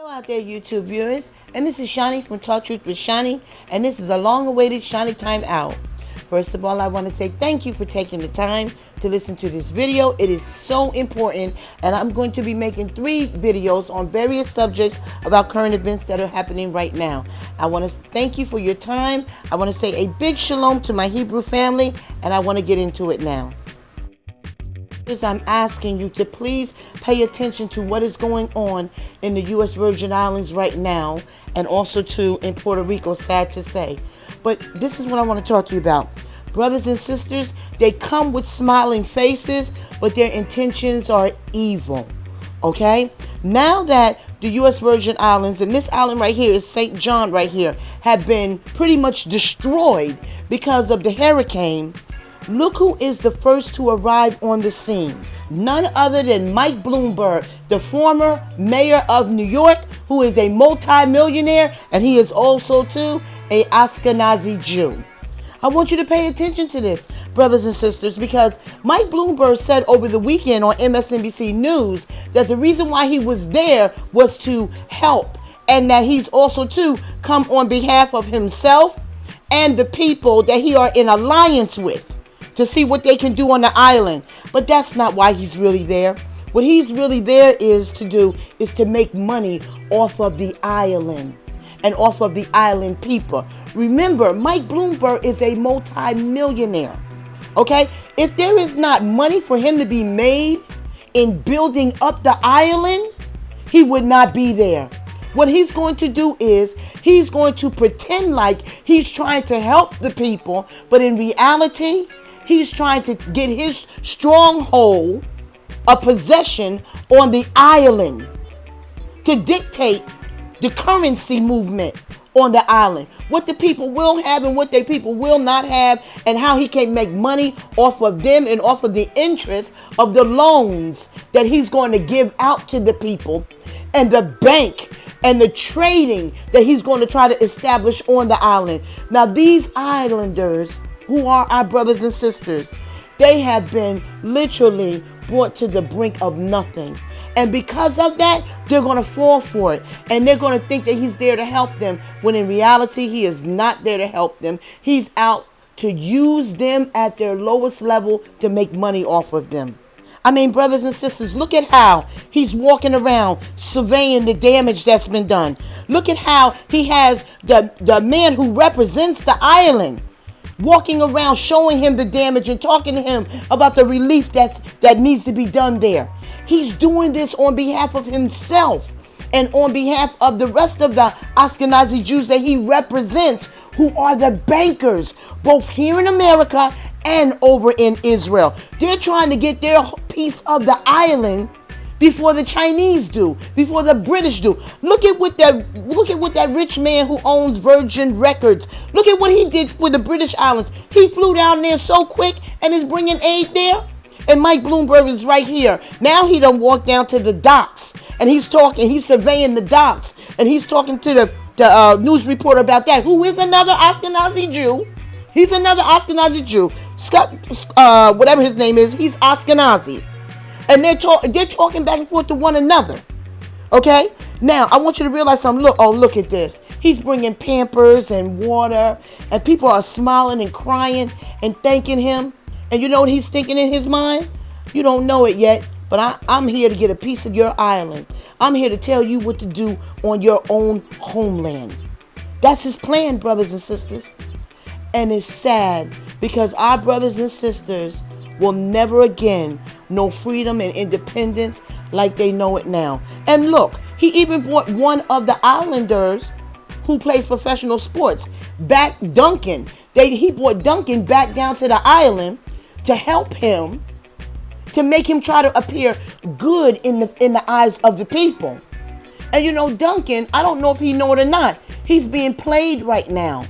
Hello out there, YouTube viewers, and this is Shawnie from Talk Truth with Shawnie, and this is a long-awaited Shawnie Time Out. First of all, I want to say thank you for taking the time to listen to this video. It is so important, and I'm going to be making 3 videos on various subjects about current events that are happening right now. I want to thank you for your time. I want to say a big shalom to my Hebrew family, and I want to get into it now. I'm asking you to please pay attention to what is going on in the U.S. Virgin Islands right now, and also too in Puerto Rico, sad to say. But this is what I want to talk to you about. Brothers and sisters, they come with smiling faces, but their intentions are evil. Okay? Now that the U.S. Virgin Islands, and this island right here is St. John right here, have been pretty much destroyed because of the hurricane, look who is the first to arrive on the scene. None other than Mike Bloomberg, the former mayor of New York, who is a multi-millionaire, and he is also too a Ashkenazi Jew. I want you to pay attention to this, brothers and sisters, because Mike Bloomberg said over the weekend on MSNBC News that the reason why he was there was to help, and that he's also too come on behalf of himself and the people that he are in alliance with, to see what they can do on the island. But that's not why he's really there. What he's really there is to do is to make money off of the island and off of the island people. Remember, Mike Bloomberg is a multi-millionaire. Okay? If there is not money for him to be made in building up the island, he would not be there. What he's going to do is he's going to pretend like he's trying to help the people, but in reality, he's trying to get his stronghold, a possession on the island, to dictate the currency movement on the island, what the people will have and what the people will not have, and how he can make money off of them and off of the interest of the loans that he's going to give out to the people, and the bank and the trading that he's going to try to establish on the island. Now, these islanders, who are our brothers and sisters, they have been literally brought to the brink of nothing. And because of that, they're going to fall for it. And they're going to think that he's there to help them, when in reality, he is not there to help them. He's out to use them at their lowest level to make money off of them. I mean, brothers and sisters, look at how he's walking around surveying the damage that's been done. Look at how he has the man who represents the island walking around showing him the damage and talking to him about the relief that needs to be done there. He's doing this on behalf of himself and on behalf of the rest of the Ashkenazi Jews that he represents, who are the bankers, both here in America and over in Israel. They're trying to get their piece of the island before the Chinese do, before the British do. Look at what that rich man who owns Virgin Records, look at what he did for the British Islands. He flew down there so quick and is bringing aid there. And Mike Bloomberg is right here. Now he done walked down to the docks, and he's surveying the docks, and he's talking to the news reporter about that, who is another Ashkenazi Jew. He's another Ashkenazi Jew. Scott, whatever his name is, he's Ashkenazi. And they're talking back and forth to one another. Okay? Now, I want you to realize something. Look at this. He's bringing Pampers and water, and people are smiling and crying and thanking him. And you know what he's thinking in his mind? You don't know it yet, but I'm here to get a piece of your island. I'm here to tell you what to do on your own homeland. That's his plan, brothers and sisters. And it's sad, because our brothers and sisters will never again know freedom and independence like they know it now. And look, he even brought one of the islanders who plays professional sports back, Duncan. He brought Duncan back down to the island to help him, to make him try to appear good in the eyes of the people. And you know, Duncan, I don't know if he know it or not, he's being played right now.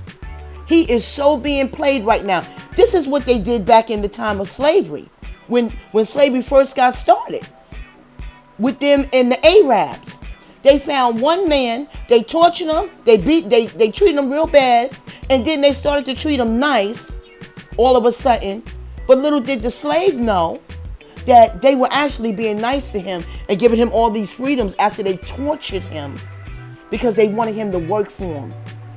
He is so being played right now. This is what they did back in the time of slavery, when slavery first got started, with them and the Arabs. They found one man, they tortured him, they treated him real bad, and then they started to treat him nice all of a sudden. But little did the slave know that they were actually being nice to him and giving him all these freedoms after they tortured him because they wanted him to work for them.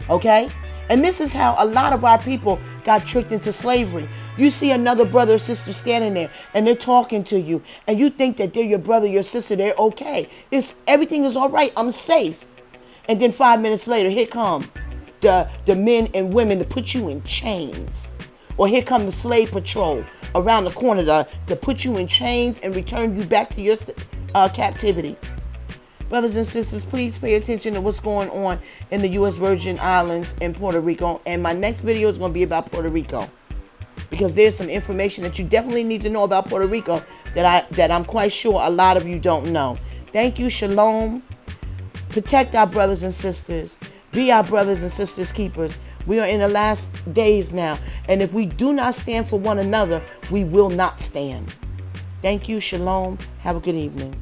Okay? And this is how a lot of our people got tricked into slavery. You see another brother or sister standing there and they're talking to you and you think that they're your brother, your sister, they're okay. Everything is all right. I'm safe. And then 5 minutes later, here come the men and women to put you in chains. Or here come the slave patrol around the corner to put you in chains and return you back to your captivity. Brothers and sisters, please pay attention to what's going on in the U.S. Virgin Islands and Puerto Rico. And my next video is going to be about Puerto Rico, because there's some information that you definitely need to know about Puerto Rico that I'm quite sure a lot of you don't know. Thank you. Shalom. Protect our brothers and sisters. Be our brothers and sisters keepers. We are in the last days now. And if we do not stand for one another, we will not stand. Thank you. Shalom. Have a good evening.